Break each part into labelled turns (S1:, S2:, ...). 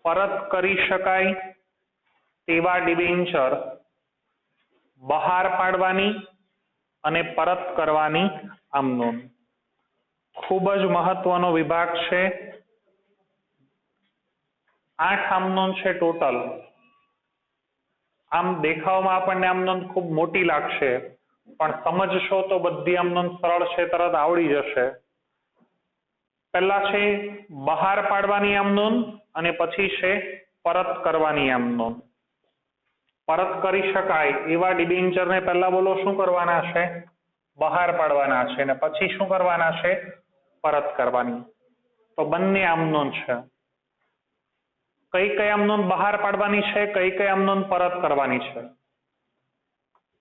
S1: परत करी शकाय तेवा डिबेन्चर बहार पाडवानी अने परत करवानी आम नोंध। खूब ज महत्वनो विभाग छे। 8 आम नोंध छे टोटल। आम देखावमां आपणने आम नोंध खूब मोटी लागशे, पण समजशो तो बधी आम नोंध सरळ छे, तरत आवडी जशे। पहला छे बहार पाडवानी आम नोंध अने पछी छे परत करवानी आम नोंध। परत करी शकाय एवा डिबेन्चर ने पहला बोलो शुं करवाना छे? बहार पाडवाना छे ने पछी शुं करवाना छे? परत करवानी। तो बंने आम नोंध छे। कई कई आम नोंध बहार पाडवानी छे, कई कई आम नोंध परत करवानी छे?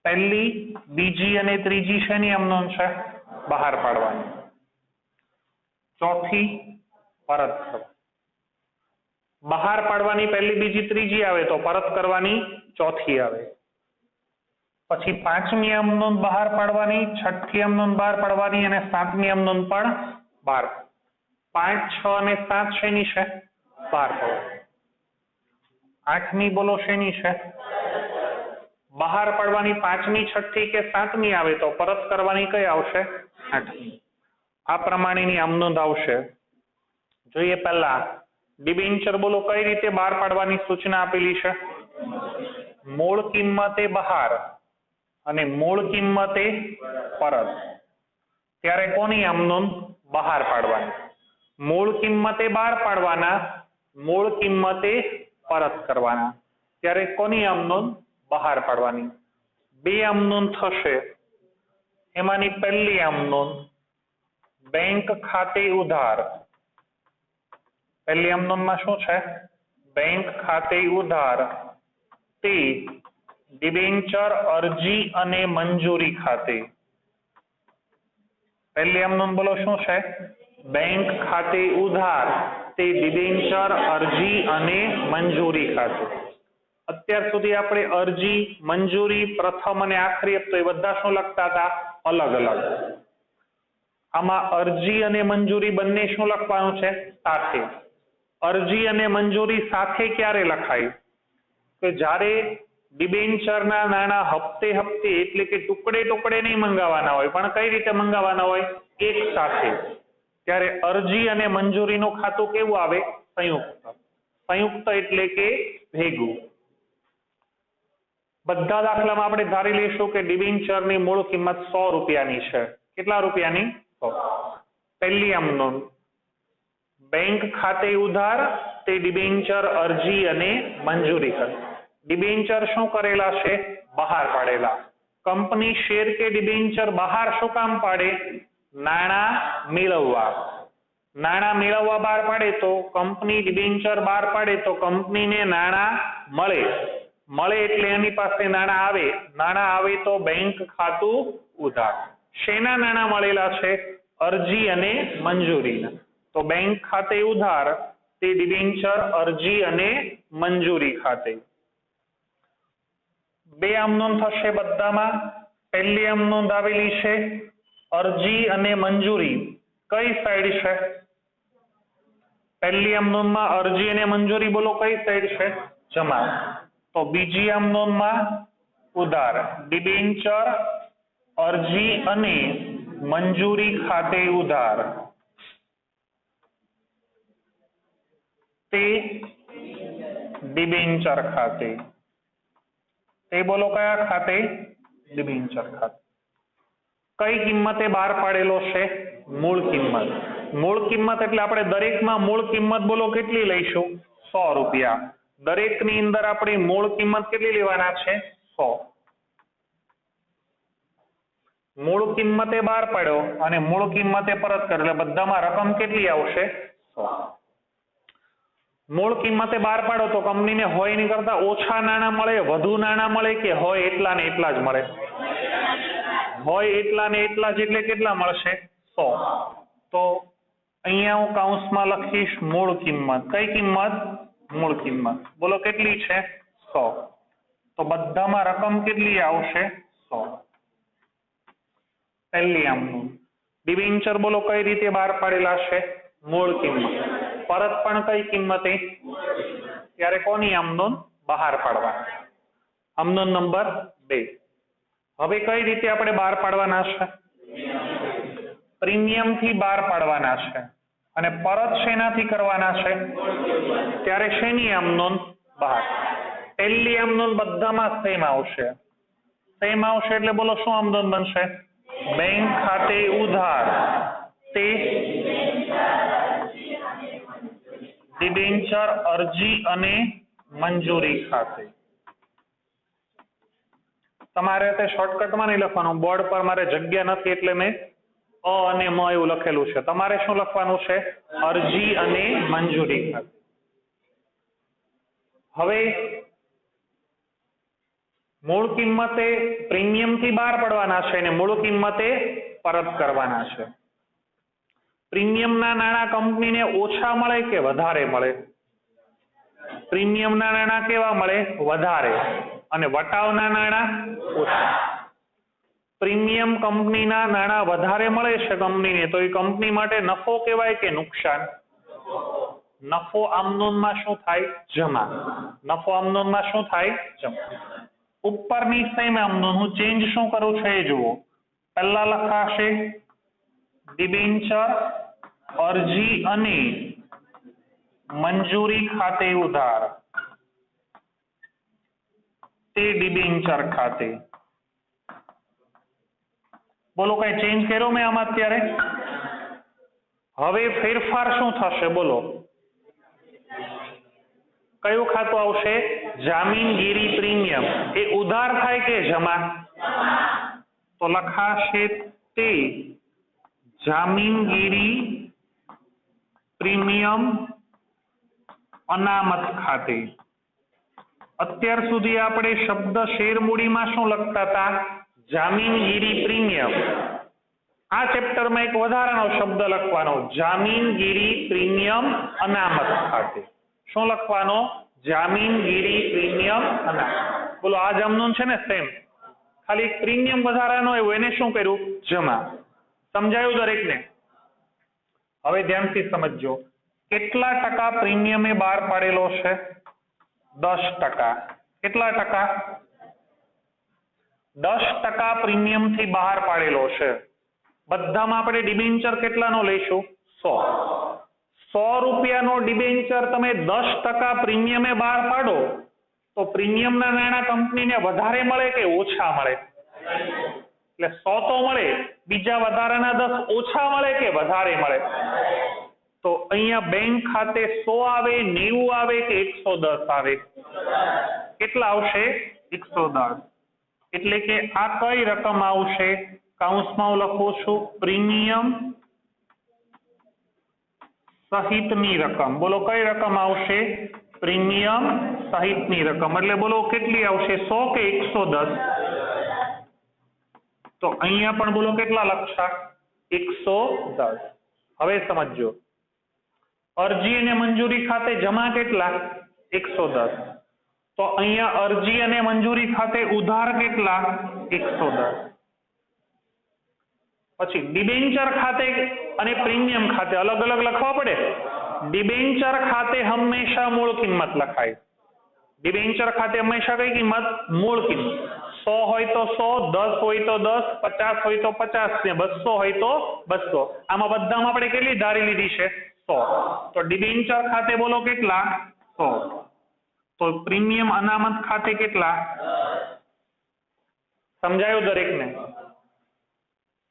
S1: पहली, बीजी अने त्रीजी शेनी आम नोंध छे? बहार पाडवानी। चौथी परत करवानी। बहार पाडवानी पहली, बीजी, त्रीजी आवे तो परत करवानी चौथी आवे। पछी पांचमी आम नोंध बहार पाडवानी, छठी आम नोंध बहार पाडवानी अने सातमी आम नोंध पण बहार। 5, 6 अने 7 शेनी छे? बहार पाडवानी। आठमी बोलो शेनी छे? बहार पाडवानी पांचमी, छठी के सातमी आवे तो परत करवानी कई आवशे? आठमी। आ प्रमाणेनी आम नोंध आवशे। जोईए पहला डिबेन्चर बोलो कई रीते बहार पाडवानी सूचना आपेली छे? मूळ किंमते बहार अने मूळ किंमते परत। त्यारे कोनी आम नोंध बहार पाडवानी? मूळ किंमते बहार पाडवाना, मूळ किंमते परत करवाना। त्यारे कोनी आम नोंध बहार पाडवानी? बे आम नोंध थशे। एमानी पहली आम नोंध बैंक खाते उधार। पहली आम नोंध में शुं छे? बैंक खाते उधार ते डिबेन्चर अरजी अने मंजूरी खाते। पहली आम नोंध बोलो शुं छे? बैंक खाते उधार ते डिबेन्चर अरजी अने मंजूरी खाते। अत्यार सुधी आपणे अरजी, मंजूरी, प्रथम अने आखरी हप्तो ए बधा शुं लखता हता? अलग अलग। आमां अरजी अने मंजूरी बंने शुं लखवानुं छे? साथे। अरजी अने मंजूरी साथे क्यारे लखाय? के ज्यारे डिबेन्चरना नाणां हप्ते हप्ते एटले के टुकड़े टुकड़े नहीं मंगावाना होय, पण कई रीते मंगावाना होय? एक साथे। त्यारे अरजी अने मंजूरीनुं खातुं केवुं आवे? संयुक्त। संयुक्त एटले के भेगुं। बधा दाखलामां आपणे धारी लईशुं के डिबेन्चरनी मूळ किंमत 100 રૂપિયાની છે। કેટલા રૂપિયાની? 100। पहली आम नोंध बैंक खाते उधार ते डिबेन्चर अरजी अने मंजूरी खाते। डिबेन्चर शुं करेला छे? बहार पाडेला। कंपनी शेर के डिबेन्चर बहार शुं काम पाडे? नाणां मेळववा। नाणां मेळववा बहार पाडे तो कंपनी डिबेन्चर बहार पाडे तो कंपनीने नाणां मळे। मळे एटले एनी पासे नाणां आवे। नाणां आवे तो बैंक खातुं उधार। शेना नाणां मळेला छे? अरजी अने मंजूरीना। तो बैंक खाते उधार ते डिबेन्चर अरजी अने मंजूरी खाते। बे आम नोंध थशे बधामां। पहली आम नोंध आवेली छे अरजी अने मंजूरी। कई साइड छे? पहली आम नोंध में अरजी अने मंजूरी बोलो कई साइड छे? जमा। तो बीजी आम नोंध में उधार। डिबेन्चर अरजी अने मंजूरी खाते उधार ते डिबेन्चर खाते। ते बोलो कया खाते? डिबेन्चर खाते। कई किंमते बहार पाडेलो छे? मूळ किंमत। मूळ किंमत एटले आपणे दरेकमां मूळ किंमत बोलो केटली लईशुं? 100 રૂપિયા। दरेकनी अंदर आपणी मूळ किंमत केटली लेवाना छे? 100। मूळ किंमते बहार पाड्यो अने मूळ किंमते परत कर्यो એટલે બધામાં રકમ કેટલી આવશે? 100। मूळ किंमते बहार पाडो तो कंपनीने होय एनी करता ओछा नाणां मळे, વધુ नाणां मळे के होय એટલા ને એટલા જ મળે? होय એટલા ને એટલા જ એટલે કેટલા મળશે? 100। તો અહીંયા હું કૌંસમાં લખીશ મૂળ કિંમત। કઈ કિંમત? મૂળ કિંમત। બોલો કેટલી છે? 100। તો બધામાં રકમ કેટલી આવશે? 100। પહેલી આમ નોંધ ડિબેન્ચર બોલો કઈ રીતે બહાર પાડેલા છે? મૂળ કિંમત। પરત પણ કઈ કિંમતે? ત્યારે કોની આમ નોંધ બહાર પાડવાની. આમ નોંધ નંબર 2. હવે કઈ રીતે આપણે બહાર પાડવાના છે? પ્રીમિયમ થી બહાર પાડવાના છે અને પરત શેનાથી કરવાના છે? ત્યારે શેની આમ નોંધ બહાર? પહેલી આમ નોંધ બધામાં સેમ આવશે. સેમ આવશે એટલે બોલો શું આમ નોંધ બનશે? બેંક ખાતે ઉધાર તે ડિબેન્ચર અરજી અને મંજૂરી ખાતે. તમારે તે શોર્ટકટમાં નહીં લખવાનું, બોર્ડ પર મારે જગ્યા નથી એટલે મેં અ અને મ એવું લખેલું છે. તમારે શું લખવાનું છે? અરજી અને મંજૂરી ખાતે. હવે મૂળ કિંમતે પ્રીમિયમ થી બહાર પડવાના છે અને મૂળ કિંમતે પરત કરવાના છે. પ્રીમિયમના નાણાં કંપનીને ઓછા મળે કે વધારે મળે? પ્રીમિયમના નાણાં કેવા મળે? વધારે. અને વટાવના નાણાં ઓછા. પ્રીમિયમ કંપનીના નાણાં વધારે મળે છે કંપનીને, તો એ કંપની માટે નફો કહેવાય કે નુકસાન? નફો આમ નોંધમાં શું થાય? જમા. નફો આમ નોંધમાં શું થાય? જમા. ઉપરની સેમ આમ નોંધ હું ચેન્જ શું કરું છું એ જુઓ. પહેલા લખાશે ડિબેન્ચર અરજી અને મંજૂરી ખાતે ઉધાર તે ડિબેન્ચર ખાતે. બોલો કઈ ચેન્જ કર્યો મેં આમાં અત્યારે? હવે ફેરફાર શું થશે બોલો? કયું ખાતું આવશે? જામીનગીરી પ્રીમિયમ. એ ઉધાર થાય કે જમા? તો લખાશે તે જામીનગીરી પ્રીમિયમ અનામત ખાતે. અત્યાર સુધી આપણે શબ્દ શેરમૂડીમાં શું લખતા હતા? જામીનગીરી પ્રીમિયમ. આ ચેપ્ટરમાં એક વધારાનો શબ્દ લખવાનો, જામીનગીરી પ્રીમિયમ અનામત ખાતે. શું લખવાનો? જામીનગીરી પ્રીમિયમ અનામત. બોલો આ જમનું છે ને સેમ, ખાલી એક પ્રીમિયમ વધારાનો આવ્યો એને શું કર્યું? જમા. સમજાયું દરેકને? હવે ધ્યાનથી સમજજો. કેટલા ટકા પ્રીમિયમે બહાર પાડેલો છે? 10%. કેટલા ટકા? 10% પ્રીમિયમ થી બહાર પાડેલો છે. બધામાં આપણે ડિબેન્ચર કેટલાનો લઈશું? 100 રૂપિયાનો ડિબેન્ચર તમે 10% પ્રીમિયમે બહાર પાડો તો પ્રીમિયમના નાણાં કંપનીને વધારે મળે કે ઓછા મળે? એટલે 100 તો મળે, બીજા વધારાના 10 ઓછા મળે કે વધારે મળે? તો અહીંયા બેંક ખાતે 100 આવે, 90 આવે કે 110 આવે? કેટલા આવશે? 110. એટલે કે આ કઈ રકમ આવશે? કૌંસમાં હું લખું છું પ્રીમિયમ સહિતની રકમ. બોલો કઈ રકમ આવશે? પ્રીમિયમ સહિતની રકમ. એટલે બોલો કેટલી આવશે? 100 કે 110? તો અહીંયા પણ બોલો કેટલા લખશા? 110. હવે સમજો. અરજી અને મંજૂરી ખાતે જમા કેટલા? 110. તો અહીંયા અરજી અને મંજૂરી ખાતે ઉધાર કેટલા? 110. પછી ડિબેન્ચર ખાતે અને પ્રીમિયમ ખાતે અલગ અલગ લખવા પડે. ડિબેન્ચર ખાતે હંમેશા મૂળ કિંમત લખાય. ડિબેન્ચર ખાતે હંમેશા કઈ કિંમત? મૂળ કિંમત. 100 હોય તો 100, 10 હોય તો 10, 50 હોય તો 50 ને 200 હોય તો 200. આમાં બધામાં આપણે કેટલી ધારી લીધી છે? 100. તો ડિબેન્ચર ખાતે બોલો કેટલા? 100. તો પ્રીમિયમ અનામત ખાતે કેટલા? સમજાયું દરેકને?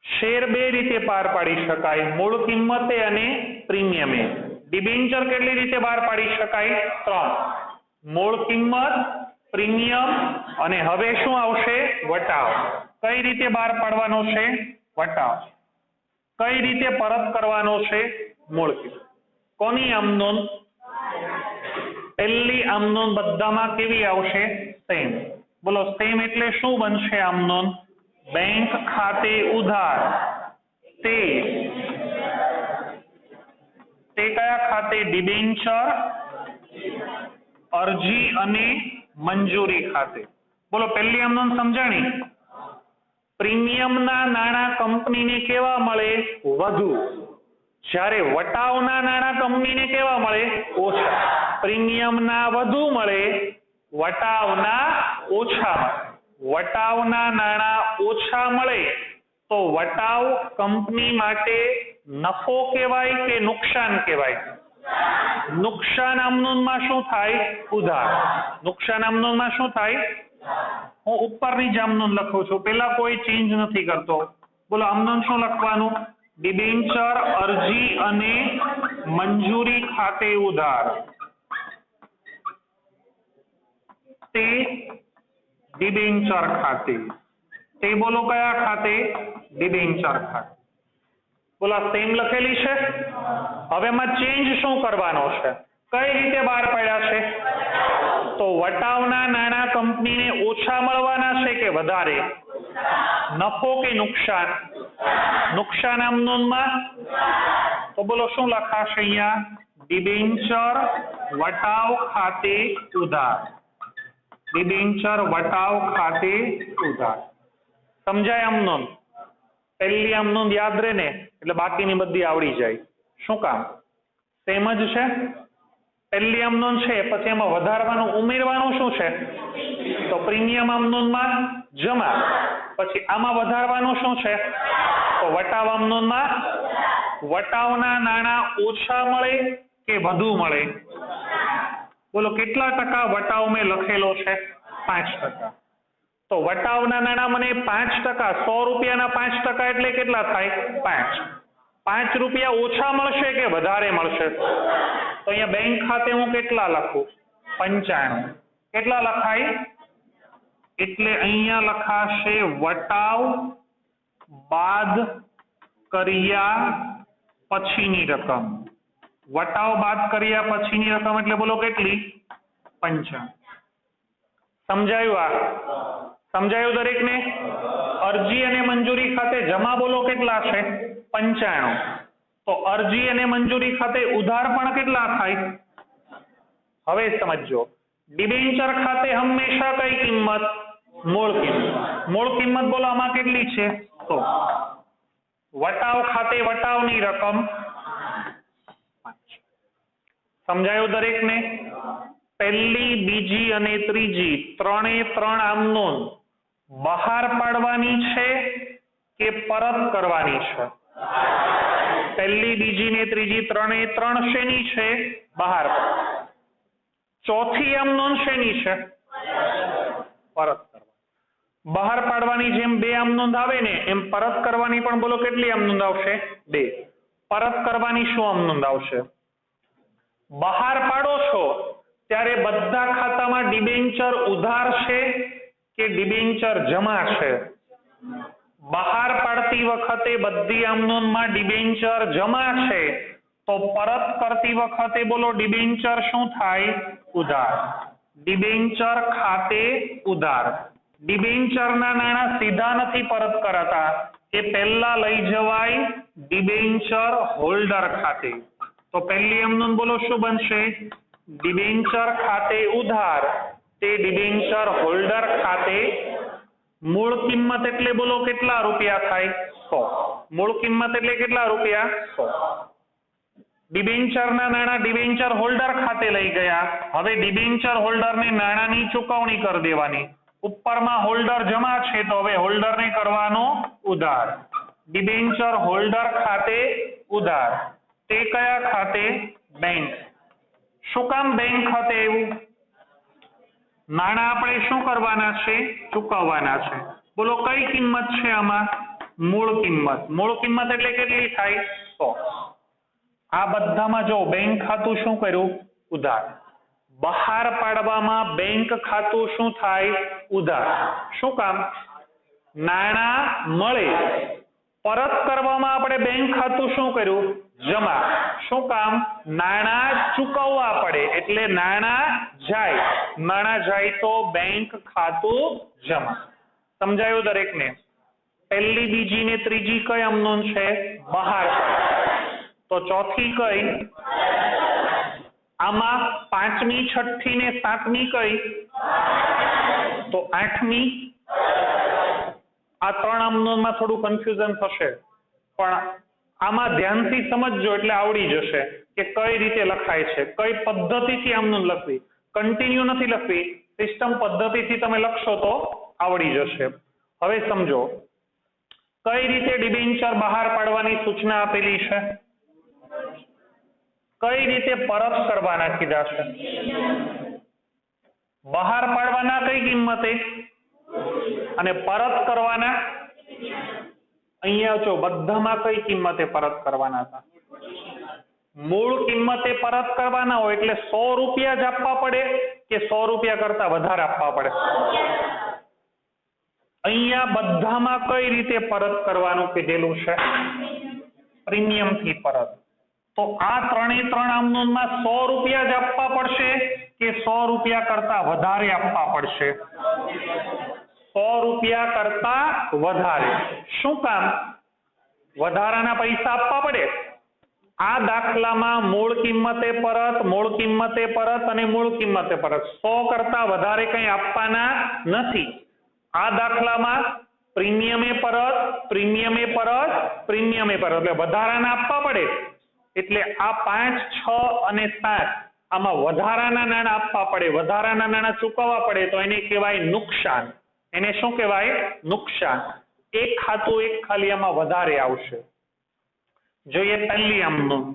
S1: શેર બે રીતે પાર પાડી શકાય, મૂળ કિંમતે અને પ્રીમિયમે. ડિબેન્ચર કેટલી રીતે બહાર પાડી શકાય? 3. મૂળ કિંમત, પ્રીમિયમ અને હવે શું આવશે? વટાવ. કઈ રીતે બહાર પાડવાનો છે? વટાવ. કઈ રીતે પરત કરવાનો છે? મૂળ કિંમત. કોની આમ નોંધ? પહેલી આમ નોંધ બધામાં કેવી આવશે? સેમ. બોલો સેમ એટલે શું બનશે આમ નોંધ? બેંક ખાતે ઉધાર તે કયા ખાતે? ડિબેન્ચર અરજી અને મંજૂરી ખાતે. બોલો પહેલી આમ નોંધ સમજાણી? પ્રીમિયમના નાણાં કંપનીને કેવા મળે? વધુ. જ્યારે વટાવના નાણાં કંપનીને કેવા મળે? ઓછા. પ્રીમિયમના વધુ મળે, વટાવના ઓછા મળે. વટાવના નાણાં ઓછા મળે તો વટાવ કંપની માટે નફો કહેવાય કે નુકસાન કહેવાય? નુકસાન આમનોંધમાં શું થાય? ઉધાર. નુકસાન આમનોંધમાં શું થાય? હું ઉપરની જ આમનોંધ લખું છું, પેલા કોઈ ચેન્જ નથી કરતો. બોલો આમનોંધ શું લખવાનું? ડિબેન્ચર અરજી અને મંજૂરી ખાતે ઉધાર. તે ડિબેન્ચર ખાતે. તે બોલો કયા ખાતે? ડિબેન્ચર ખાતે. બોલો સેમ લખેલી છે. હવે એમાં ચેન્જ શું કરવાનો છે? કઈ રીતે બહાર પાડ્યા છે? તો વટાવના નાણાં કંપનીને ઓછા મળવાના છે કે વધારે? નફો કે નુકસાન? નુકસાન આમનોંધમાં. તો બોલો શું લખાશે અહીંયા? ડિબેન્ચર વટાવ ખાતે ઉધાર. ડિબેન્ચર વટાવ ખાતે ઉધાર. સમજાય આમનોંધ? પહેલી આમનોંધ યાદ રહે ને એટલે બાકીની બધી આવડી જાય. શું કામ? સેમ જ છે. પહેલી આમનોંધ છે, પછી એમાં વધારવાનું ઉમેરવાનું શું છે? તો પ્રીમિયમ આમનોંધમાં જમા, પછી આમાં વધારવાનું શું છે? તો વટાવ આમનોંધમાં. વટાવના નાણાં ઓછા મળે કે વધુ મળે? બોલો કેટલા ટકા વટાવ મેં લખેલો છે? 5%. તો વટાવના નાણાં મને 5%, 100 રૂપિયાના 5% એટલે કેટલા થાય? 5. 5 રૂપિયા ઓછા મળશે કે વધારે મળશે? તો અહીંયા બેંક ખાતે હું કેટલા લખું? 95. કેટલા લખાય? એટલે અહીંયા લખાશે વટાવ બાદ કર્યા પછીની રકમ. વટાવ બાદ કર્યા પછીની રકમ એટલે બોલો કેટલી? 95. સમજાયું? આ સમજાયું દરેકને? અરજી અને મંજૂરી ખાતે જમા બોલો કેટલા છે? 95. તો અરજી અને મંજૂરી ખાતે ઉધાર પણ કેટલા થાય? હવે સમજો. ડિબેન્ચર ખાતે હંમેશા કઈ કિંમત? મૂળ કિંમત. મૂળ કિંમત બોલો આમાં કેટલી છે? 100. વટાવ ખાતે વટાવની રકમ 5. સમજાયું દરેકને? પહેલી, બીજી અને ત્રીજી ત્રણે ત્રણ આમનોંધ બહાર પાડવાની છે કે પરત કરવાની છે? પહેલી, બીજી ને ત્રીજી ત્રણે ત્રણ શેની છે? બહાર. ચોથી આમનોંધ શેની છે? પરત કરવાની. બહાર પાડવાની જેમ 2 આમનોંધ આવે ને એમ પરત કરવાની પણ બોલો કેટલી આમનોંધ આવશે? 2. પરત કરવાની શું આમનોંધ આવશે? બહાર પાડો છો ત્યારે બધા ખાતામાં ડિબેન્ચર ઉધાર છે કે ડિબેન્ચર જમા છે? બહાર પાડતી વખતે બધી આમનોંધમાં ડિબેન્ચર જમા છે, તો પરત કરતી વખતે બોલો ડિબેન્ચર શું થાય? ઉધાર. ડિબેન્ચર ખાતે ઉધાર. ડિબેન્ચરના નાણાં સીધા નથી પરત કરાતા, એ પહેલા લઈ જવાય ડિબેન્ચર હોલ્ડર ખાતે. તો પહેલી આમનોંધ બોલો શું બનશે? ડિબેન્ચર ખાતે ઉધાર, તે ડિબેન્ચર હોલ્ડર ખાતે. મૂળ કિંમત એટલે બોલો કેટલા રૂપિયા થાય? 100. મૂળ કિંમત એટલે કેટલા રૂપિયા? 100. ડિબેન્ચરના નાણાં ડિબેન્ચર હોલ્ડર ખાતે લઈ ગયા. હવે ડિબેન્ચર હોલ્ડરને નાણાંની ચૂકવણી કરી દેવાની. ઉપરમાં હોલ્ડર જમા છે તો હવે હોલ્ડરને કરવાનો ઉધાર. ડિબેન્ચર હોલ્ડર ખાતે ઉધાર. તે કયા ખાતે? બેંક. શું કામ બેંક ખાતે એવું? નાણાં આપણે શું કરવાના છે? ચૂકવવાના છે. બોલો કઈ કિંમત છે આમાં? મૂળ કિંમત. મૂળ કિંમત એટલે કેટલી થાય? 100. આ બધામાં જો બેંક ખાતું શું કર્યું? ઉધાર. બહાર પાડવામાં બેંક ખાતું શું થાય? ઉધાર. શું કામ? નાણાં મળે. પરત કરવામાં આપણે બેંક ખાતું શું કર્યું? જમા. શું કામ? નાણાં ચૂકવવા પડે એટલે નાણાં જાય. નાણાં જાય તો બેંક ખાતું જમા. સમજાયું દરેકને? પહેલી, બીજી ને ત્રીજી કઈ આમનોંધ છે? બહાર. તો ચોથી કઈ? આમાં 5મી, 6ઠ્ઠી ને 7મી કઈ? તો 8મી. આ 3 આમનોંધમાં થોડું કન્ફ્યુઝન થશે, પણ આમાં ધ્યાનથી સમજજો એટલે આવડી જશે કે કઈ રીતે લખાય છે, કઈ પદ્ધતિથી આમનું લખવી, કન્ટિન્યુ નથી લખવી, સિસ્ટમ પદ્ધતિથી તમે લખશો તો આવડી જશે. હવે સમજો કઈ રીતે ડિબેન્ચર બહાર પાડવાની સૂચના આપેલી છે, કઈ રીતે પરત કરવાના કીધા છે. બહાર પાડવાના કઈ કિંમતે અને પરત કરવાના અહીંયા જો બધામાં કઈ કિંમતે પરત કરવાના હતા. મૂળ કિંમતે પરત કરવાના હોય એટલે 100 રૂપિયા જ આપવા પડે કે 100 રૂપિયા કરતા વધારે આપવા પડે. અહીંયા બધામાં કઈ રીતે પરત કરવાનું કીધેલું છે, પ્રીમિયમ થી પરત. તો આ ત્રણે ત્રણ આમનોંધમાં 100 રૂપિયા જ આપવા પડશે કે 100 રૂપિયા કરતા વધારે આપવા પડશે. 100 રૂપિયા કરતા વધારે. શું કામ? વધારાના પૈસા આપવા પડે. આ દાખલામાં મૂળ કિંમતે પરત, મૂળ કિંમતે પરત અને મૂળ કિંમતે પરત 100 કરતા વધારે કંઈ આપવાના નથી. આ દાખલામાં પ્રીમિયમે પરત, પ્રીમિયમે પરત, પ્રીમિયમે પરત એટલે વધારાના આપવા પડે. એટલે આ 5, 6 અને 7 આમાં વધારાના નાણાં આપવા પડે, વધારાના નાણાં ચૂકવવા પડે તો એને કહેવાય નુકસાન. એને શું કહેવાય? નુકસાન. એક ખાતું એક ખાલી આમાં વધારે આવશે. જોઈએ પહેલી આમનોંધ,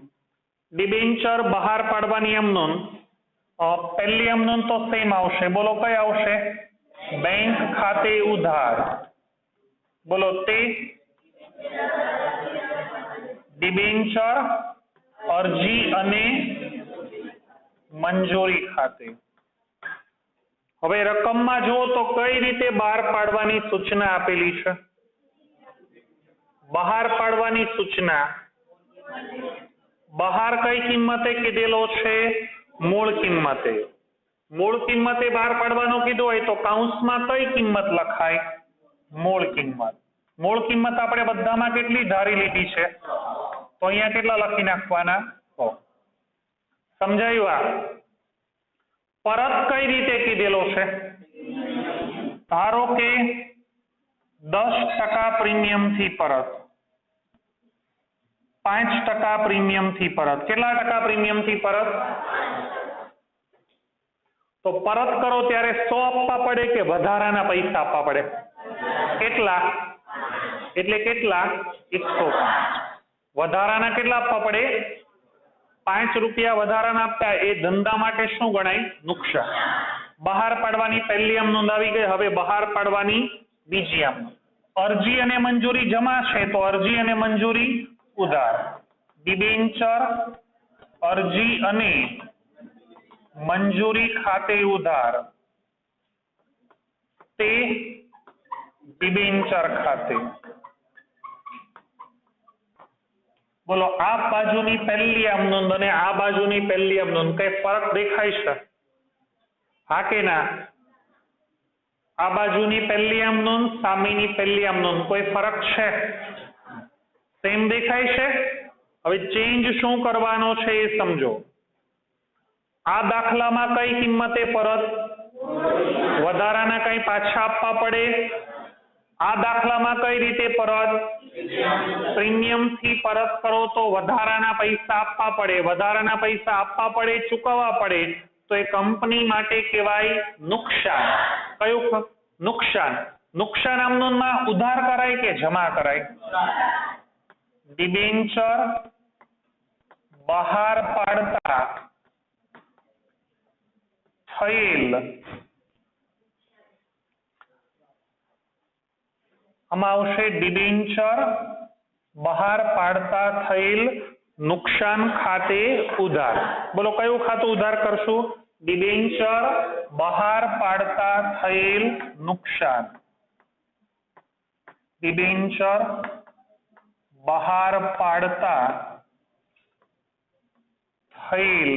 S1: ડિબેન્ચર બહાર પાડવાની આમનોંધ. પહેલી આમનોંધ તો સેમ આવશે. બોલો કઈ આવશે? બેંક ખાતે ઉધાર. બોલો તે ડિબેન્ચર અરજી અને મંજૂરી ખાતે. હવે રકમમાં જુઓ તો કઈ રીતે બહાર પાડવાની સૂચના આપેલી છે. બહાર પાડવાની સૂચના બહાર કઈ કિંમતે કીધેલો છે? મૂળ કિંમતે. મૂળ કિંમતે બહાર પાડવાનો કીધો હોય તો કૌંસમાં કઈ કિંમત લખાય? મૂળ કિંમત. મૂળ કિંમત આપણે બધામાં કેટલી ધારી લીધી છે તો અહીંયા કેટલા લખી નાખવાના? સમજાયું? આ પરત કઈ રીતે કીધેલો છે? ધારો કે 10% પ્રીમિયમ થી પરત, 5% પ્રીમિયમ થી પરત. કેટલા ટકા પ્રીમિયમ થી પરત? તો પરત કરો ત્યારે 100 આપવા પડે કે વધારાના પૈસા આપવા પડે? કેટલા? એટલે કેટલા? 105. વધારાના કેટલા આપવા પડે? 5 રૂપિયા વધારાના આપતા. એ ધંધા માટે શું ગણાય? નુકસાન. બહાર પાડવાની પહેલી આમનોંધ આવી ગઈ. હવે બહાર પાડવાની બીજી આમનોંધ. અરજી અને મંજૂરી જમા છે તો અરજી અને મંજૂરી ઉધાર. ડિબેન્ચર અરજી અને મંજૂરી ખાતે ઉધાર તે ડિબેન્ચર ખાતે. બોલો આ બાજુની પહેલી આમનોંધ અને આ બાજુની પહેલી આમનોંધ કઈ ફરક દેખાય છે? હા કે ના? આ બાજુની પહેલી આમનોંધ, સામેની પહેલી આમનોંધ કોઈ ફરક છે? સેમ દેખાય છે? હવે ચેન્જ શું કરવાનો છે એ સમજો. આ દાખલામાં કઈ કિંમતે પરત? વધારાના કઈ પાછા આપવા પડે? આ દાખલામાં કઈ રીતે પરત? પ્રીમિયમ થી પરત કરો તો વધારાના પૈસા આપવા પડે. વધારાના પૈસા આપવા પડે, ચૂકવવા પડે તો એ કંપની માટે કહેવાય નુકસાન. કયું? નુકસાન. નુકસાન આમનોંધમાં ઉધાર કરાય કે જમા કરાય? ડિબેન્ચર બહાર પાડતા થયેલ, આમાં આવશે ડિબેન્ચર બહાર પાડતા થયેલ નુકસાન ખાતે ઉધાર. બોલો કયું ખાતું ઉધાર કરશું? ડિબેન્ચર બહાર પાડતા થયેલ નુકસાન. ડિબેન્ચર બહાર પાડતા થયેલ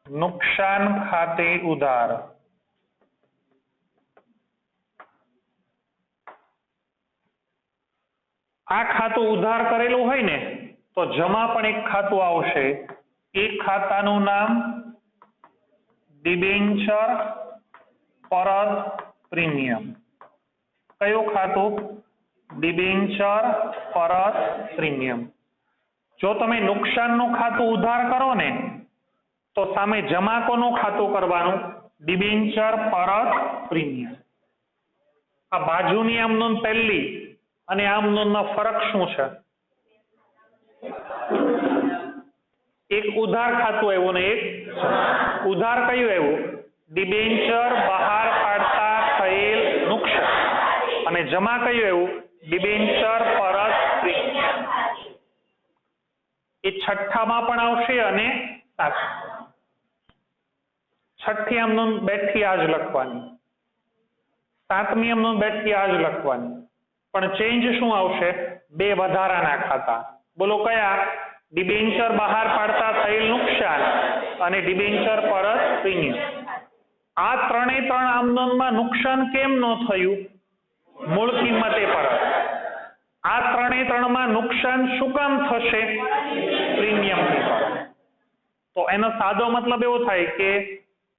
S1: નુકસાન ખાતે ઉધાર. આ ખાતું ઉધાર કરેલું હોય ને તો જમા પણ એક ખાતું આવશે. એક ખાતાનું નામ ડિબેન્ચર પરત પ્રીમિયમ. કયું ખાતું? ડિબેન્ચર પરત પ્રીમિયમ. જો તમે નુકસાનનું ખાતું ઉધાર કરો ને તો સામે જમા કોનું ખાતું કરવાનું? ડિબેન્ચર પરત પ્રીમિયમ. આ બાજુની આમ નોંધ પહેલી અને આમ નોંધમાં ફરક શું છે? એક ઉધાર ખાતું આવ્યું ને એક ઉધાર કયું આવ્યું? ડિબેન્ચર બહાર પાડતા થયેલ નુકસાન. અને જમા કયું આવ્યું? ડિબેન્ચર પરત પ્રીમિયમ. એ છઠ્ઠામાં પણ આવશે અને છઠ્ઠી આમ નોંધ બેઠી આ જ લખવાની, સાતમી આમ નોંધ બેઠી આ જ લખવાની, પણ ચેન્જ શું આવશે? બે વધારાના ખાતા. બોલો કયા? ડિબેન્ચર બહાર પાડતા થયેલ નુકસાન અને ડિબેન્ચર પરત પ્રીમિયમ. આ ત્રણે ત્રણ આમ નોંધમાં નુકસાન કેમ ન થયું? મૂળ કિંમતે પરત. આ ત્રણે ત્રણમાં નુકસાન શું કામ થશે? પ્રીમિયમથી પરત. તો એનો સાદો મતલબ એવો થાય કે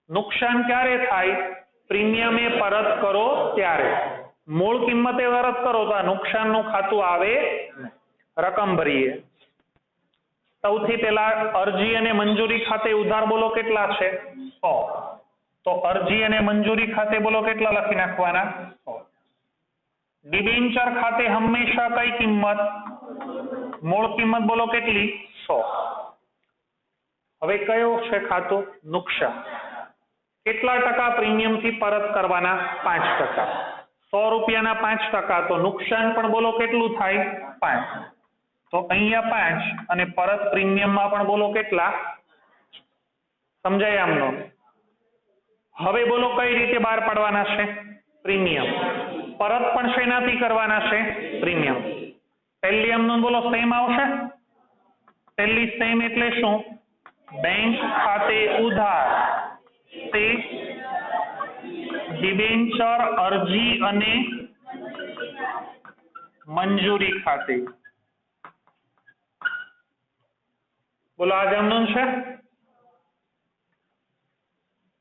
S1: નુકસાન ક્યારે થાય? પ્રીમિયમે પરત કરો ત્યારે. મૂળ કિંમતે પરત કરો તો આ નુકસાનનું ખાતું આવે. રકમ ભરીએ. સૌથી પહેલા અરજી અને મંજૂરી ખાતે ઉધાર બોલો કેટલા છે? 100. તો અરજી અને મંજૂરી ખાતે બોલો કેટલા લખી નાખવાના? 100. ડિબેન્ચર ખાતે હંમેશા કઈ કિંમત? મૂળ કિંમત બોલો કેટલી? 100. હવે કયો છે ખાતું? નુકસાન. કેટલા ટકા પ્રીમિયમથી પરત કરવાના? 5%. 100 રૂપિયાના 5%, તો નુકસાન પણ બોલો કેટલું થાય? 5. તો અહીંયા 5 અને પરત પ્રીમિયમમાં પણ બોલો કેટલા? સમજાય આમનો? હવે બોલો કઈ રીતે બહાર પાડવાના છે? પ્રીમિયમ. પરત પણ શેનાથી કરવાના છે? પ્રીમિયમ. પહેલી આમનો બોલો સેમ આવશે. પહેલી સેમ એટલે શું? બેંક ખાતે ઉધાર તે ડિબેન્ચર અરજી અને મંજૂરી ખાતે. બોલો આ જમનું છે.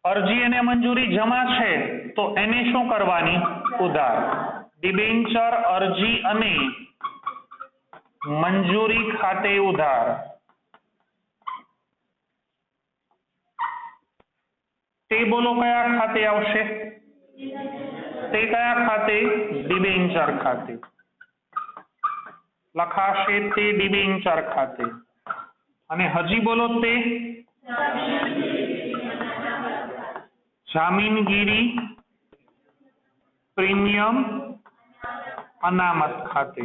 S1: અરજી અને મંજૂરી જમા છે તો એને શું કરવાની? ઉધાર. ડિબેન્ચર અરજી અને મંજૂરી ખાતે ઉધાર. તે બોલો કયા ખાતે આવશે? તે કયા ખાતે? ડિબેન્ચર ખાતે. લખાશે તે ડિબેન્ચર ખાતે. અને હજી બોલો તે જામીનગીરી પ્રીમિયમ અનામત ખાતે.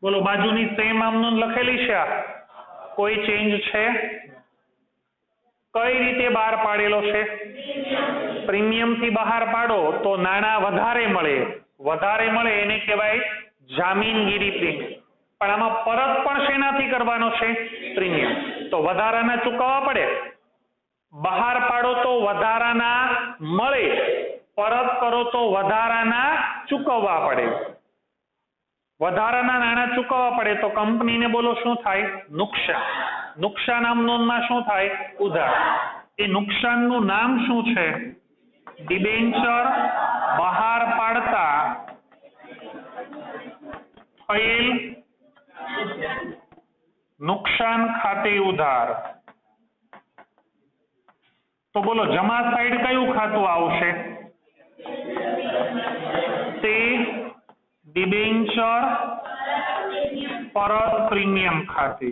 S1: બોલો બાજુની સેમ આમનો લખેલી છે, કોઈ ચેન્જ છે? કઈ રીતે બહાર પાડેલો છે? પ્રીમિયમ થી બહાર પાડો તો નાણાં વધારે મળે. વધારે મળે એને કહેવાય જામીનગીરી પ્રીમિયમ. પણ આમાં પરત પણ શેનાથી કરવાનો છે? પ્રીમિયમ. તો વધારાના ચૂકવવા પડે. બહાર પાડો તો વધારાના મળે, પરત કરો તો વધારાના ચૂકવવા પડે. વધારાના નાણાં ચૂકવવા પડે તો કંપનીને બોલો શું થાય? નુકસાન. નુકસાન આમ નોંધમાં શું થાય? ઉધાર. એ નુકસાનનું નામ શું છે? ડિબેન્ચર બહાર પાડતા થયેલ નુકસાન ખાતે ઉધાર. તો બોલો જમા સાઈડ કયું ખાતું આવશે? તે ડિબેન્ચર પરત પ્રીમિયમ ખાતે.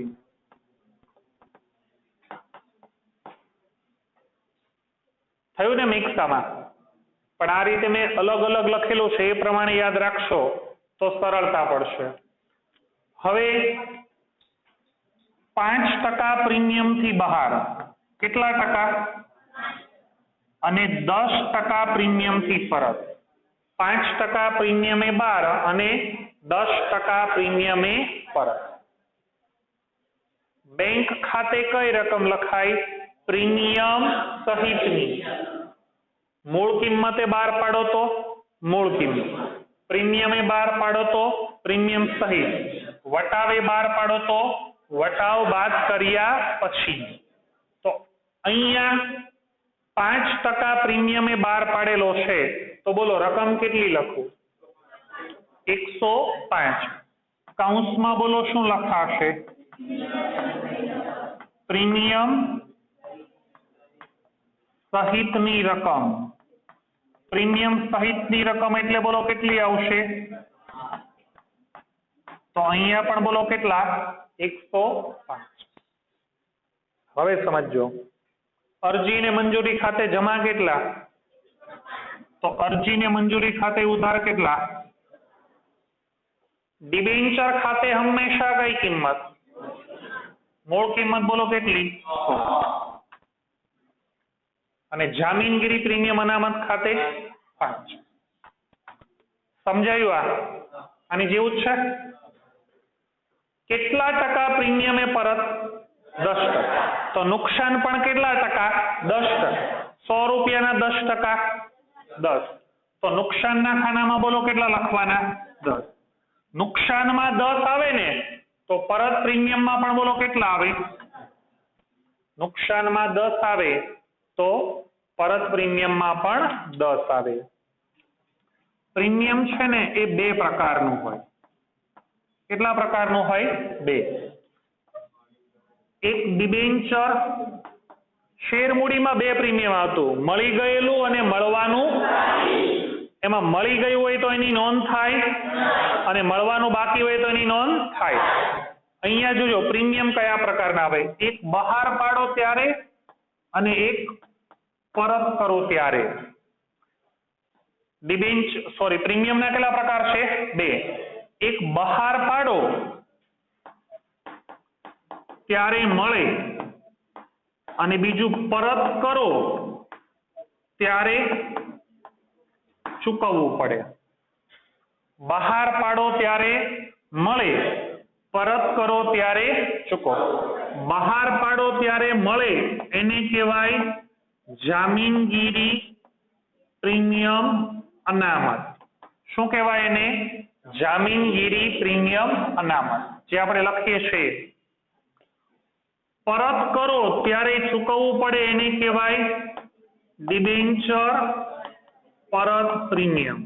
S1: થયું ને મિક્સામાં? પણ આ રીતે મેં અલગ અલગ લખેલું છે એ પ્રમાણે યાદ રાખશો તો સરળતા પડશે. હવે 5% પ્રીમિયમ થી બહાર કેટલા ટકા? અને 10% પ્રીમિયમ થી પરત. 5% પ્રીમિયમે બહાર અને 10% પ્રીમિયમે પરત. બેંક ખાતે કઈ રકમ લખાય? પ્રીમિયમ સહિતની. મૂળ કિંમતે બહાર પાડો તો મૂળ કિંમત. પ્રીમિયમે બહાર પાડો તો પ્રીમિયમ સહિત. વટાવે બહાર પાડો તો વટાવ બાદ કર્યા પછી. તો અહીંયા 5% પ્રીમિયમે બહાર પાડેલો છે તો બોલો રકમ કેટલી લખું? 105 કૌંસમાં બોલો શું લખાશે? પ્રીમિયમ સહિતની રકમ. પ્રીમિયમ સહિતની રકમ એટલે બોલો કેટલી આવશે? તો અહીંયા પણ બોલો કેટલા? 105. હવે સમજો, અરજી ને મંજૂરી ખાતે જમા કેટલા? તો અરજી ને મંજૂરી ખાતે ઉધાર કેટલા? ડિબેન્ચર ખાતે હંમેશા કઈ કિંમત? મૂળ કિંમત બોલો કેટલી? અને જામીનગીરી પ્રીમિયમ અનામત ખાતે 5. સમજાયું? આની જેવું જ છે. કેટલા ટકા પ્રીમિયમ એ પરત? 10%. તો નુકસાન પણ કેટલા ટકા? 10%. 100 રૂપિયાના 10%? 10. તો નુકસાનના ખાનામાં બોલો કેટલા લખવાના? 10. નુકસાનમાં 10 આવે ને તો પરત પ્રીમિયમમાં પણ બોલો કેટલા આવે? નુકસાનમાં 10 આવે તો પરત પ્રીમિયમમાં પણ 10 આવે. પ્રીમિયમ છે ને એ 2 પ્રકારનું હોય. કેટલા પ્રકારનું હોય? 2. એક ડિબેન્ચર, શેર મૂડીમાં 2 પ્રીમિયમ આવતું, મળી ગયેલું અને મળવાનું. એમાં મળી ગયું હોય તો એની નોંધ થાય અને મળવાનું બાકી હોય તો એની નોંધ થાય. અહીંયા જોજો પ્રીમિયમ કયા પ્રકારના આવે? એક બહાર પાડો ત્યારે અને એક પરત કરો ત્યારે. પ્રીમિયમના કેટલા પ્રકાર છે? 2. એક બહાર પાડો ત્યારે મળે અને બીજું પરત કરો ત્યારે ચૂકવવું પડે. બહાર પાડો ત્યારે મળે, પરત કરો ત્યારે ચૂકવો. બહાર પાડો ત્યારે મળે એને કહેવાય જામીનગીરી પ્રીમિયમ અનામત. શું કહેવાય એને? જામીનગીરી પ્રીમિયમ અનામત. જે આપણે લખીએ છીએ. પરત કરો ત્યારે ચૂકવવું પડે એને કહેવાય ડિબેન્ચર પરત પ્રીમિયમ.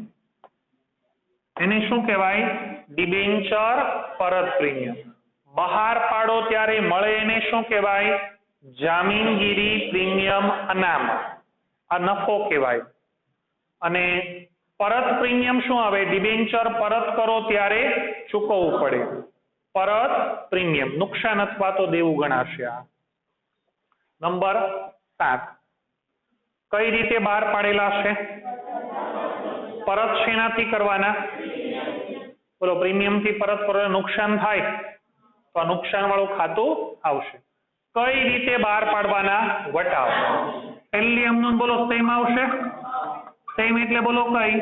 S1: એને શું કહેવાય? ડિબેન્ચર પરત પ્રીમિયમ. બહાર પાડો ત્યારે મળે એને શું કહેવાય? જામીનગીરી પ્રીમિયમ અનામત. આ નફો કહેવાય. અને પરત પ્રીમિયમ શું આવે? ડિબેન્ચર પરત કરો ત્યારે ચૂકવવું પડે. પરત પ્રીમિયમ નુકસાન અથવા તો દેવું ગણાશે. આ નંબર 7. કઈ રીતે બહાર પાડેલા છે? પરત શેનાથી કરવાના? બોલો, પ્રીમિયમ થી પરત કરો નુકસાન થાય તો આ નુકસાન વાળું ખાતું આવશે. કઈ રીતે બહાર પાડવાના? વટાવ. પહેલી અમનું બોલો સેમ આવશે. સેમ એટલે બોલો કઈ?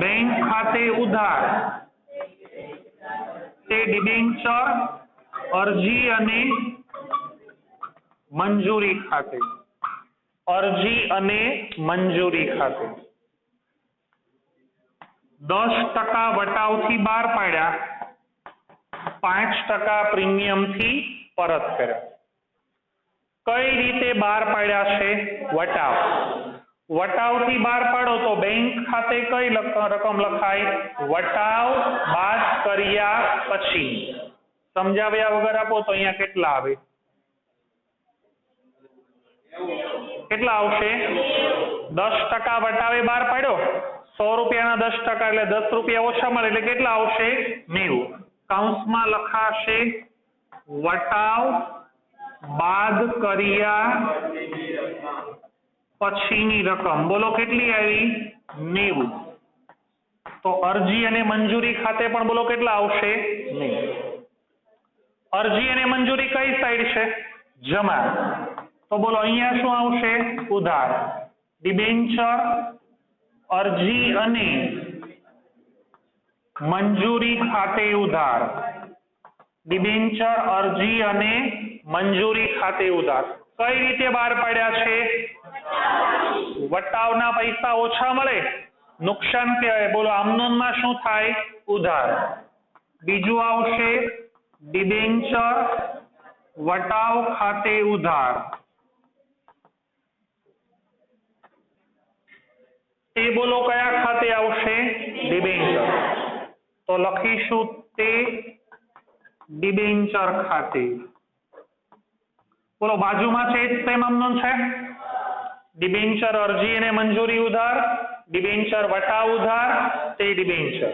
S1: બેંક ખાતે ઉધાર, તે ડિબેન્ચર, અરજી અને મંજૂરી ખાતે. અરજી અને મંજૂરી ખાતે. 10% વટાવથી બહાર પાડ્યા, 5% પ્રીમિયમથી પરત કર્યા. કઈ રીતે બહાર પાડ્યા છે? વટાવ. વટાવથી બહાર પાડો તો બેંક ખાતે કઈ રકમ લખાય? વટાવ બાદ કર્યા પછી. સમજાવ્યા વગર આપો તો અહીંયા કેટલા આવે? કેટલા આવશે? 10% વટાવે બહાર પાડ્યો, 100 રૂપિયાના 10% એટલે 10 રૂપિયા ઓછા મળે એટલે કેટલા આવશે? 90. કૌંસમાં લખાશે વટાવ બાદ કર્યા પછીની રકમ. બોલો કેટલી આવી? 90. તો અરજી અને મંજૂરી ખાતે પણ બોલો કેટલા આવશે? 90. અરજી અને મંજૂરી કઈ સાઈડ છે? જમા. તો બોલો અહીંયા શું આવશે? ઉધાર. ડિબેન્ચર, અરજી અને મંજૂરી ખાતે ઉધાર. ડિબેન્ચર, અરજી અને મંજૂરી ખાતે ઉધાર. કઈ રીતે બહાર પાડ્યા છે? વટાવના પૈસા ઓછા મળે, નુકસાન કહેવાય. બોલો આમનોનમાં શું થાય? ઉધાર. બીજું આવશે ડિબેન્ચર, વટાવ ખાતે ઉધાર. તે બોલો કયા ખાતે આવશે? ડિબેન્ચર. તો લખીશું તે ડિબેન્ચર ખાતે. બોલો બાજુમાં છે સેમ આમનો છે. ડિબેન્ચર અરજી અને મંજૂરી ઉધાર, ડિબેન્ચર વટાવ ઉધાર, તે ડિબેન્ચર.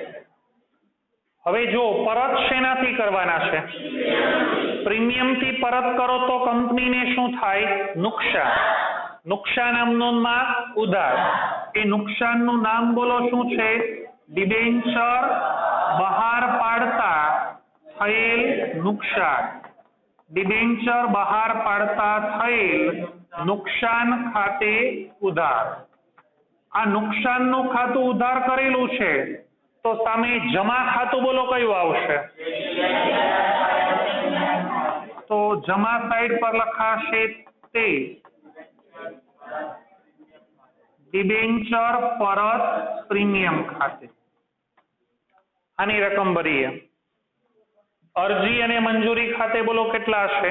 S1: હવે જો પરત શેનાથી કરવાના છે? પ્રીમિયમથી પરત કરો તો કંપનીને શું થાય? નુકસાન. નુકસાન આમનોનમાં ઉધાર. એ નુકસાનનું નામ બોલો શું છે? ડિબેન્ચર બહાર પાડતા થયેલ નુકસાન. ડિબેન્ચર બહાર પાડતા થયેલ નુકસાન ખાતે ઉધાર. આ નુકસાનનું ખાતું ઉધાર કરેલું છે તો સામે જમા ખાતું બોલો કયું આવશે? તો જમા સાઈડ પર લખાશે તે ડિબેન્ચર પરત પ્રીમિયમ ખાતે. આની રકમ ભરીએ. અરજી અને મંજૂરી ખાતે બોલો કેટલા હશે?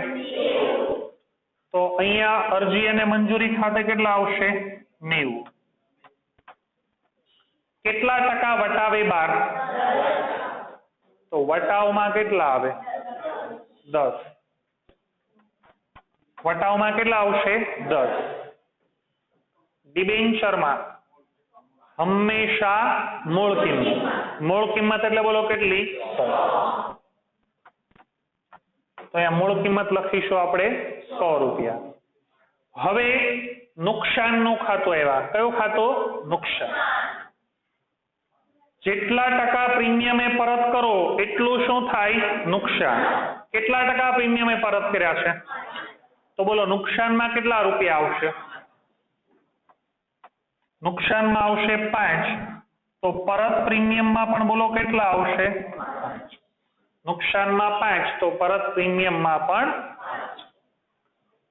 S1: તો અહીંયા અરજી અને મંજૂરી ખાતે કેટલા આવશે? 90. કેટલા ટકા વટાવે 12? તો વટાવમાં કેટલા આવે? 10. વટાવમાં કેટલા આવશે? 10. ડિબેન્ચરમાં હંમેશા મૂળ કિંમત. મૂળ કિંમત એટલે બોલો કેટલી? 100. તો અહીંયા મૂળ કિંમત લખીશું આપણે 100 રૂપિયા. હવે નુકસાનનું ખાતું આવ્યા. કયું ખાતું? નુકસાન. જેટલા ટકા પ્રીમિયમે પરત કરો એટલું શું થાય? નુકસાન. કેટલા ટકા પ્રીમિયમે પરત કર્યા છે? તો બોલો નુકસાનમાં કેટલા રૂપિયા આવશે? નુકસાનમાં આવશે 5. તો પરત પ્રીમિયમમાં પણ બોલો કેટલા આવશે? 5. નુકસાનમાં 5 તો પરત પ્રીમિયમમાં પણ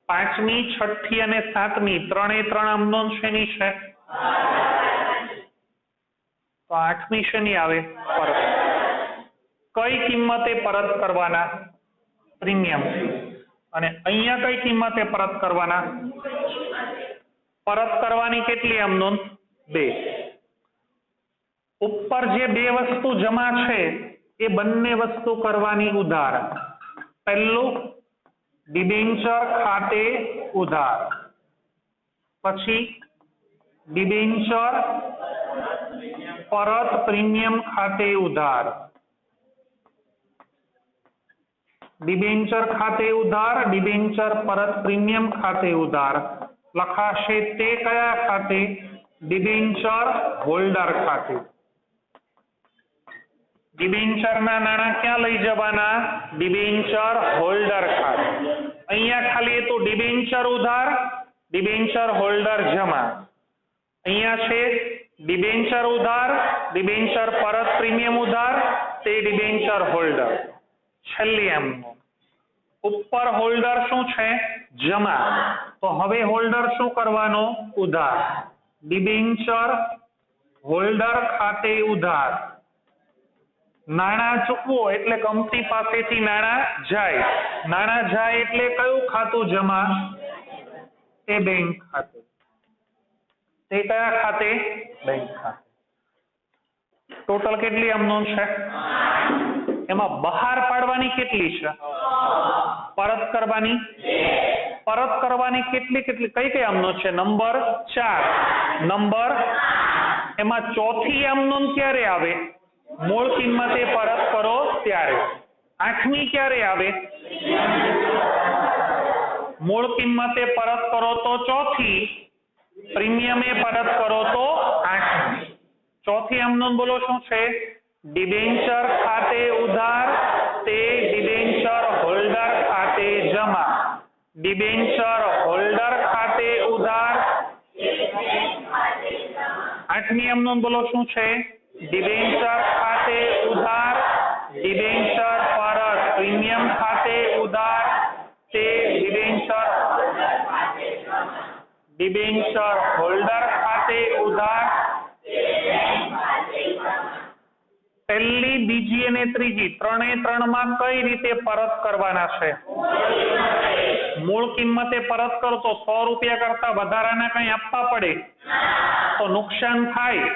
S1: 5મી, 6ઠ્ઠી અને 7મી ત્રણે ત્રણ આમનો શેની છે? તો 8મી શેની આવે? પરત. કઈ કિંમતે પરત કરવાના? પ્રીમિયમથી. અને અહીંયા કઈ કિંમતે પરત કરવાના? પરત કરવાની કેટલી આમનો? 2. ઉપર જે બે વસ્તુ જમા છે એ બંને વસ્તુ કરવાની ઉધાર. પહેલું ડિબેન્ચર ખાતે ઉધાર, પછી ડિબેન્ચર પરત પ્રીમિયમ ખાતે ઉધાર. ડિબેન્ચર ખાતે ઉધાર, ડિબેન્ચર પરત પ્રીમિયમ ખાતે ઉધાર. લખાશે તે કયા ખાતે? ડિબેન્ચર હોલ્ડર ખાતે. ડિબેન્ચરના નાણાં ક્યાં લઈ જવાના? ડિબેન્ચર હોલ્ડર ખાતે. અહીંયા ખાલી તો ડિબેન્ચર ઉધાર, ડિબેન્ચર હોલ્ડર જમા. અહીંયા છે ડિબેન્ચર ઉધાર, ડિબેન્ચર પરત પ્રીમિયમ ઉધાર, તે ડિબેન્ચર હોલ્ડર. છેલ્લી એમનો ઉપર હોલ્ડર શું છે? જમા. તો હવે હોલ્ડર શું કરવાનો? ઉધાર. ડિબેન્ચર હોલ્ડર ખાતે ઉધાર. નાણાં ચૂકવો એટલે કંપની પાસેથી નાણાં જાય. નાણાં જાય એટલે કયું ખાતું જમા? તે બેંક ખાતે. તે કયા ખાતે? બેંક ખાતે. ટોટલ કેટલી આમનો છે? એમાં બહાર પાડવાની કેટલી છે? પરત કરવાની? પરત કરવાની કેટલી કેટલી કઈ કઈ આમનો છે? નંબર 4, નંબર એમાં ચોથી આમનો ક્યારે આવે? મૂળ કિંમતે પરત કરો ત્યારે. 8મી ક્યારે આવે? મૂળ કિંમતે પરત કરો તો ચોથી, પ્રીમિયમે પરત કરો તો 8મી. ચોથી આમનો બોલો શું છે? ડિબેન્ચર ખાતે ઉધાર, તે ડિબેન્ચર હોલ્ડર ખાતે જમા. ડિબેન્ચર હોલ્ડર ખાતે ઉધાર. 8મી આમનો બોલો શું છે? ડિબેન્ચર ખાતે ઉધાર, ડિબેન્ચર પરત પ્રીમિયમ ખાતે ઉધાર, તે ડિબેન્ચર હોલ્ડર ખાતે ઉધાર. પહેલી, બીજી અને ત્રીજી ત્રણે ત્રણમાં કઈ રીતે પરત કરવાના છે? મૂળ કિંમતે પરત કરો તો 100 રૂપિયા કરતા વધારાના કંઈ આપવા પડે તો નુકસાન થાય,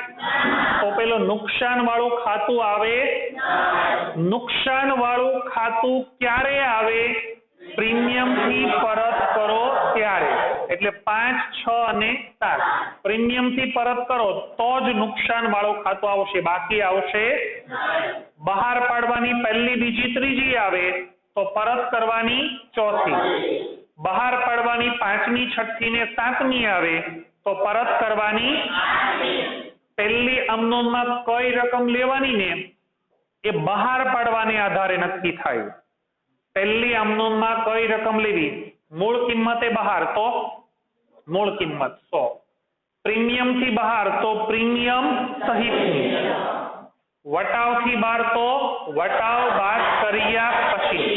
S1: તો પેલું નુકસાન વાળું ખાતું આવે. નુકસાન વાળું ખાતું ક્યારે આવે? પ્રીમિયમ થી પરત કરો ત્યારે. એટલે 5, 6 અને 7 પ્રીમિયમ થી પરત કરો તો જ નુકસાન વાળું ખાતું આવશે, બાકી આવશે. બહાર પાડવાની પહેલી, બીજી, ત્રીજી આવે તો પરત કરવાની ચોથી. બહાર પાડવાની 5મી, 6ઠ્ઠી ને 7મી આવે તો પરત કરવાની. પહેલી આમનોંધમાં કઈ રકમ લેવાની ને એ બહાર પાડવાને આધારે નક્કી થાય. પહેલી આમનોંધમાં કઈ રકમ લેવી? મૂળ કિંમતે બહાર તો મૂળ કિંમત 100, પ્રીમિયમ થી બહાર તો પ્રીમિયમ સહિતની, વટાવ થી બહાર તો વટાવ બાદ કર્યા પછી.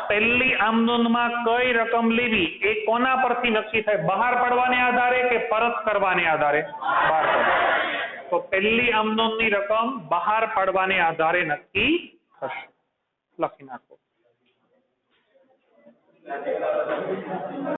S1: પહેલી આમનોંધમાં કઈ રકમ લેવી એ કોના પરથી નક્કી થાય? બહાર પાડવાને આધારે કે પરત કરવાને આધારે? બહાર પાડવા. તો પહેલી આમનોંધની રકમ બહાર પાડવાને આધારે નક્કી થશે. લખી નાખો.